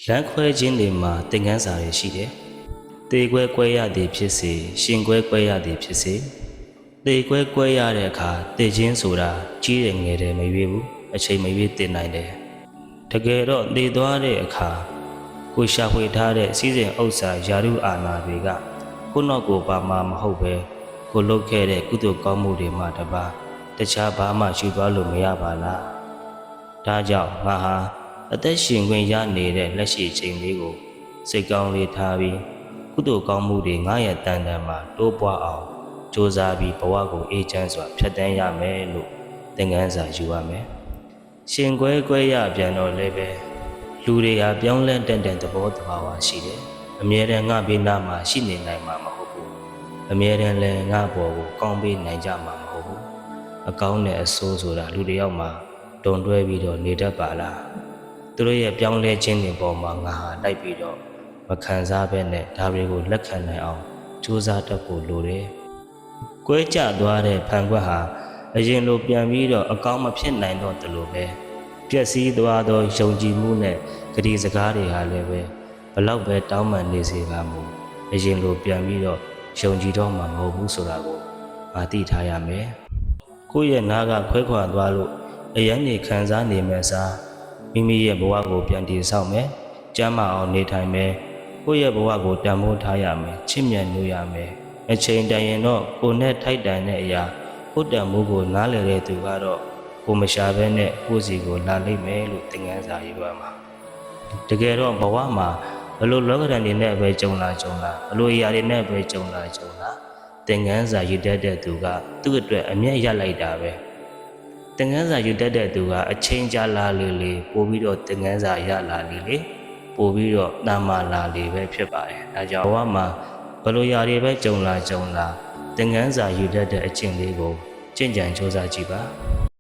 လမ်းခွဲခြင်းတွေမှာသင်ခန်းစာတွေရှိတယ်။သေခွဲကွဲရသည်ဖြစ်စေရှင်ခွဲကွဲရသည်ဖြစ်စေသေခွဲကွဲရတဲ့အခါသေခြင်းဆိုတာကြီးတယ်ငယ်တယ်မရွေးဘူးအချိန်မရွေးတင်နိုင်တယ်။တကယ်တော့သေသွားတဲ့အခါကိုရှာဖွေထားတဲ့စီးစိမ်ဥစ္စာယာရုအာဏာတွေကကိုနောက်ကိုဘာမှမဟုတ်ပဲကိုလုပ်ခဲ့တဲ့ကုသိုလ်ကောင်းမှုတွေမှတပါတခြားဘာမှယူသွားလို့မရပါလား။ဒါကြောင့်ငါဟာအသက်ရှင်ခွင့်ရနေတဲ့လက်ရှိချိန်လေးကိုစိတ်ကောင်းလေးထားပြီးကုသိုလ်ကောင်းမှုတွေငါရဲ့တန်တန်မှာတိုးပွားအောင်ကြိုးစားပြီးဘဝကိုအေးချမ်းစွာဖြတ်သန်းရမယ်လို့သင်ခန်းစာယူရမယ်။ရှင်ခွဲကွဲရပြန်တော့လည်းပဲလူတွေဟာပြောင်းလဲတန်တန်သဘောတဘာဝရှိတယ်။အမြဲတမ်းငါဘေးနားမှာရှိနေနိုင်မှာမဟုတ်ဘူး။အမြဲတမ်းလည်းငါဘော်ကိုကောင်းပေးနိုင်ကြမှာမဟုတ်ဘူး။အကောင်းနဲ့အဆိုးဆိုတာလူတွေရောက်မှာတုံတွဲပြီးတော့နေတတ်ပါလား။သူတို့ရဲ့ပြောင်းလဲခြင်းတွေပေါ်မှာငါဟာလိုက်ပြီးတော့မခံစားဘဲနဲ့ဒါတွေကိုလက်ခံနိုင်အောင်ကြိုးစားတတ်ဖို့လိုတယ်။ကွဲကျသွားတဲ့ဖန်ခွက်ဟာအရင်လိုပြန်ပြီးတော့အကောင်းမဖြစ်နိုင်တော့တယ်လို့ပဲပျက်စီးသွားသောယုံကြည်မှုနဲ့ဂတိစကားတွေဟာလည်းပဲဘလောက်ပဲတောင်းပန်နေစေပါမူအရင်လိုပြန်ပြီးတော့ယုံကြည်တော့မှာမဟုတ်ဘူးဆိုတာကိုငါသိထားရမယ်။ကိုယ့်ရဲ့နားကခွဲခွာသွားလို့အယမ်းနေခံစားနေမယ်စားမိမိရဲ့ဘဝကိုပြန်တည်ဆောက်မယ်။ကျမ်းမာအောင်နေထိုင်မယ်။ကိုယ့်ရဲ့ဘဝကိုတန်ဖိုးထားရမယ်။ချစ်မြတ်လို့ရမယ်။အချိန်တန်ရင်တော့ကိုယ်နဲ့ထိုက်တန်တဲ့အရာကိုယ်တန်မှုကိုနားလည်တဲ့သူကတော့ကိုမရှာဘဲနဲ့ကိုယ်စီကိုလာလိမ့်မယ်လို့သင်ခန်းစာရေးပါမှာ။တကယ်တော့ဘဝမှာဘလို့လောကဓာတ်တွေနဲ့ပဲကြုံလာဘလို့အရာတွေနဲ့ပဲကြုံလာသင်ခန်းစာရေးတတ်တဲ့သူကသူ့အတွက်အမျက်ရလိုက်တာပဲ။သင်ခန်းစာယူတတ်တဲ့သူကအချိန်ကြာလာလေပို့ပြီးတော့သင်ခန်းစာရလာလေပို့ပြီးတော့တာမာလာလေပဲဖြစ်ပါတယ်။ဒါကြောင့်ဘဝမှာဘလို့ຢာတွေပဲကြုံလာသင်ခန်းစာယူတတ်တဲ့အကျင့်လေးကိုကျင့်ကြံစူးစမ်းကြည့်ပါ။